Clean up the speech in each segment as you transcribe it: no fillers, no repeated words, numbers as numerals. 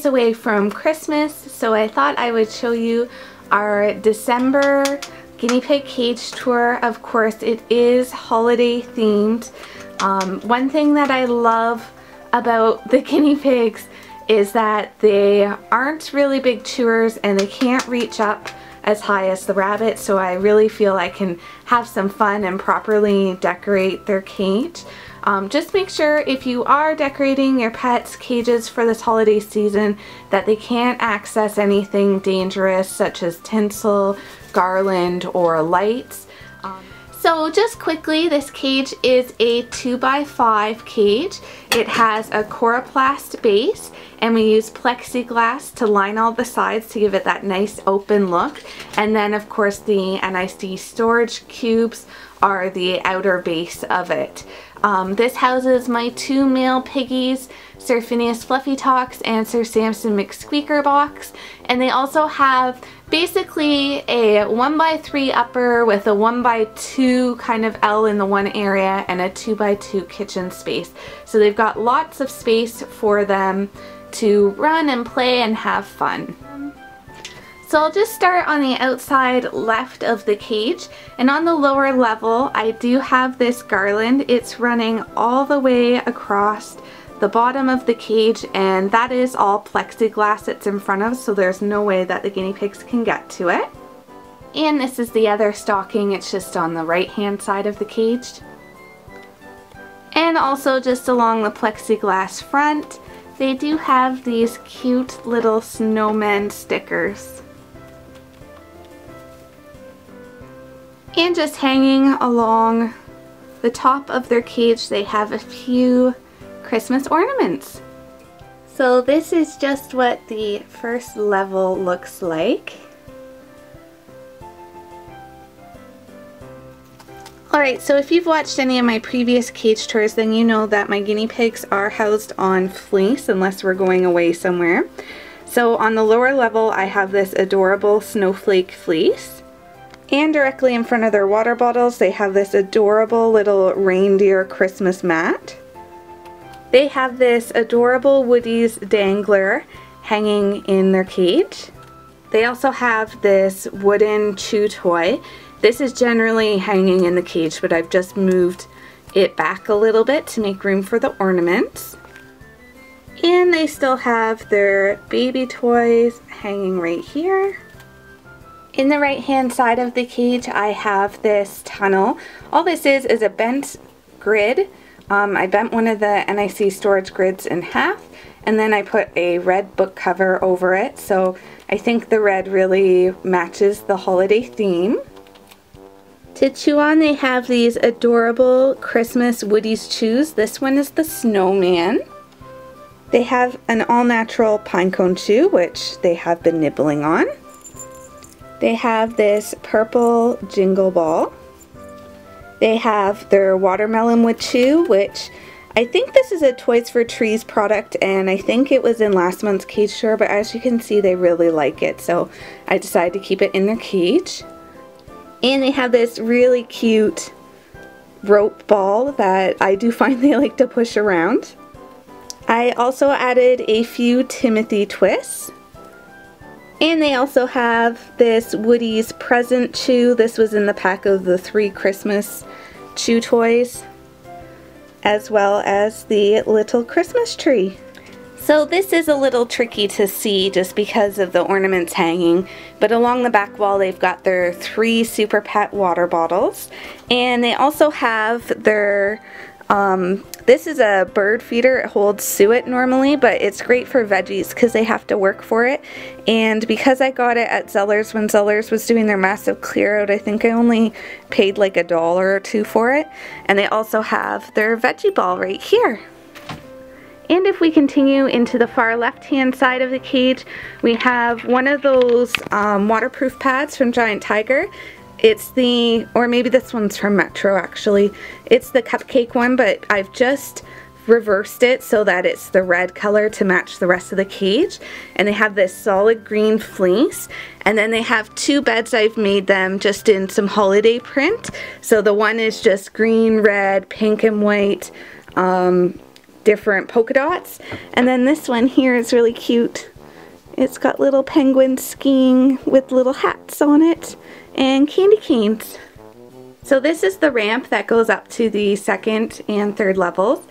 days away from Christmas, so I thought I would show you our December guinea pig cage tour. Of course, it is holiday themed. One thing that I love about the guinea pigs is that they aren't really big chewers and they can't reach up as high as the rabbit, so I really feel I can have some fun and properly decorate their cage. Just make sure if you are decorating your pets' cages for this holiday season that they can't access anything dangerous such as tinsel, garland, or lights. So just quickly, this cage is a 2x5 cage. It has a coroplast base and we use plexiglass to line all the sides to give it that nice open look. And then of course the NIC storage cubes are the outer base of it. This houses my two male piggies, Sir Phineas Fluffy Talks and Sir Samson McSqueaker Box, and they also have basically a 1x3 upper with a 1x2 kind of L in the one area and a 2x2 kitchen space. So they've got lots of space for them to run and play and have fun. So I'll just start on the outside left of the cage, and on the lower level I do have this garland. It's running all the way across the bottom of the cage, and that is all plexiglass it's in front of, so there's no way that the guinea pigs can get to it. And this is the other stocking, it's just on the right hand side of the cage. And also just along the plexiglass front, they do have these cute little snowman stickers. And just hanging along the top of their cage, they have a few Christmas ornaments. So this is just what the first level looks like. Alright, so if you've watched any of my previous cage tours, then you know that my guinea pigs are housed on fleece unless we're going away somewhere. So on the lower level I have this adorable snowflake fleece. And directly in front of their water bottles they have this adorable little reindeer Christmas mat. They have this adorable Woody's dangler hanging in their cage. They also have this wooden chew toy. This is generally hanging in the cage, but I've just moved it back a little bit to make room for the ornaments. And they still have their baby toys hanging right here. In the right hand side of the cage I have this tunnel. All this is a bent grid. I bent one of the NIC storage grids in half and then I put a red book cover over it, so I think the red really matches the holiday theme. To chew on they have these adorable Christmas Woody's Chews. This one is the snowman. They have an all-natural pinecone chew which they have been nibbling on. They have this purple Jingle ball. They have their watermelon wood chew, which I think this is a Toys for Trees product and I think it was in last month's cage tour, but as you can see they really like it, so I decided to keep it in their cage. And they have this really cute rope ball that I do find they like to push around. I also added a few Timothy twists. And they also have this Woody's Present Chew. This was in the pack of the 3 Christmas chew toys, as well as the little Christmas tree. So this is a little tricky to see just because of the ornaments hanging, but along the back wall they've got their 3 Super Pet water bottles, and they also have their this is a bird feeder. It holds suet normally, but it's great for veggies because they have to work for it. And because I got it at Zellers when Zellers was doing their massive clear out, I think I only paid like $1 or $2 for it. And they also have their veggie ball right here. And if we continue into the far left-hand side of the cage, we have one of those waterproof pads from Giant Tiger. It's the, or maybe this one's from Metro actually, it's the cupcake one, but I've just reversed it so that it's the red color to match the rest of the cage. And they have this solid green fleece, and then they have 2 beds. I've made them just in some holiday print. So the one is just green, red, pink and white, different polka dots, and then this one here is really cute. It's got little penguins skiing with little hats on it and candy canes. So this is the ramp that goes up to the second and third levels.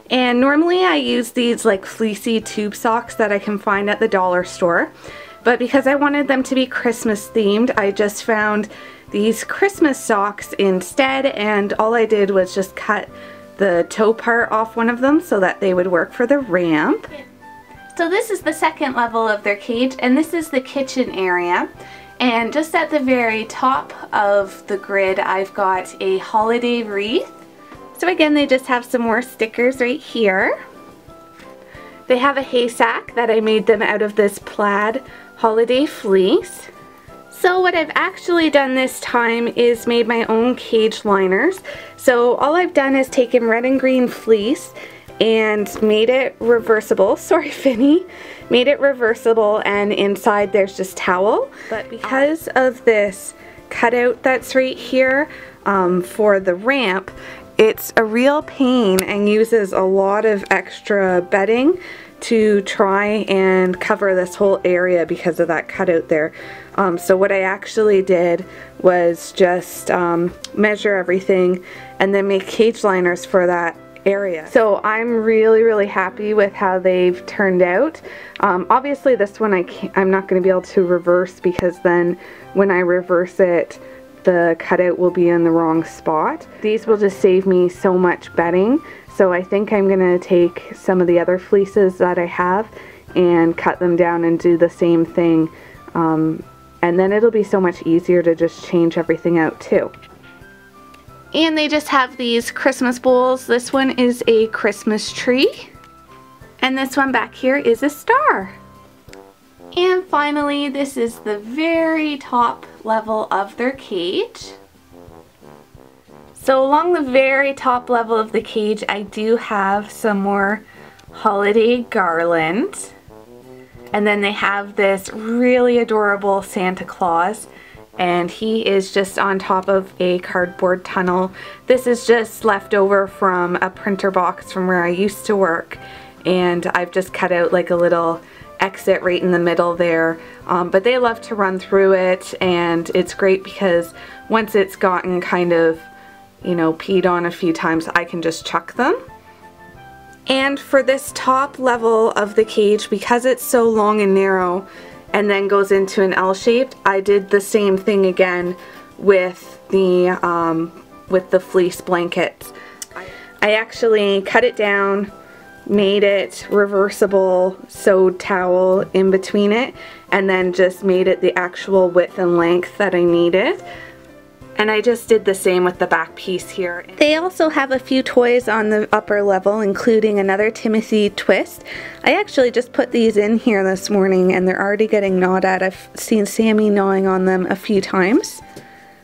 And normally I use these like fleecy tube socks that I can find at the dollar store. But because I wanted them to be Christmas themed, I just found these Christmas socks instead, and all I did was just cut the toe part off one of them so that they would work for the ramp. So this is the second level of their cage, and this is the kitchen area. And just at the very top of the grid, I've got a holiday wreath. So again, they just have some more stickers right here. They have a hay sack that I made them out of this plaid holiday fleece. So what I've actually done this time is made my own cage liners. So all I've done is taken red and green fleece and made it reversible. Sorry, Finny. Made it reversible, and inside there's just towel. But because of this cutout that's right here for the ramp, it's a real pain and uses a lot of extra bedding to try and cover this whole area because of that cutout there. So what I actually did was just measure everything and then make cage liners for that area. So I'm really happy with how they've turned out. Obviously this one I'm not going to be able to reverse, because then when I reverse it, the cutout will be in the wrong spot. These will just save me so much bedding. So I think I'm going to take some of the other fleeces that I have and cut them down and do the same thing. And then it'll be so much easier to just change everything out too. And they just have these Christmas bowls. This one is a Christmas tree. And this one back here is a star. And finally, this is the very top level of their cage. So along the very top level of the cage, I do have some more holiday garland. And then they have this really adorable Santa Claus, and he is just on top of a cardboard tunnel. This is just left over from a printer box from where I used to work, and I've just cut out like a little exit right in the middle there. But they love to run through it, and it's great because once it's gotten kind of, you know, peed on a few times, I can just chuck them. And for this top level of the cage, because it's so long and narrow and then goes into an L shape, I did the same thing again with the fleece blankets. I actually cut it down, made it reversible, sewed towel in between it, and then just made it the actual width and length that I needed. And I just did the same with the back piece here. They also have a few toys on the upper level, including another Timothy twist. I actually just put these in here this morning and they're already getting gnawed at. I've seen Sammy gnawing on them a few times.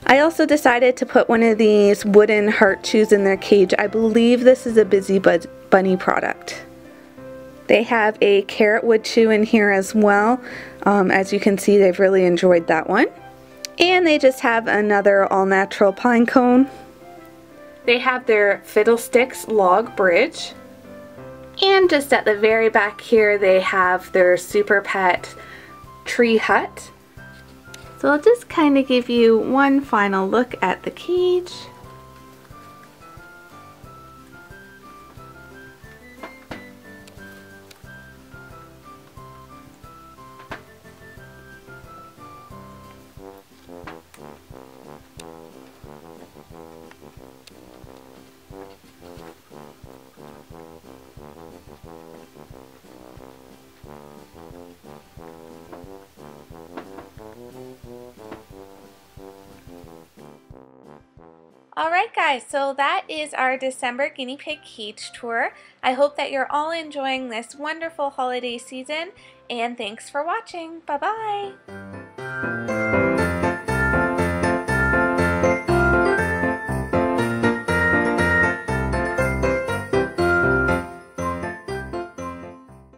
I also decided to put one of these wooden heart chews in their cage. I believe this is a BudgetBunny product. They have a carrot wood chew in here as well. As you can see, they've really enjoyed that one. And they just have another all-natural pine cone. They have their Fiddlesticks log bridge. And just at the very back here, they have their Super Pet tree hut. So I'll just kind of give you one final look at the cage. Alright guys, so that is our December guinea pig cage tour. I hope that you're all enjoying this wonderful holiday season, and thanks for watching. Bye bye!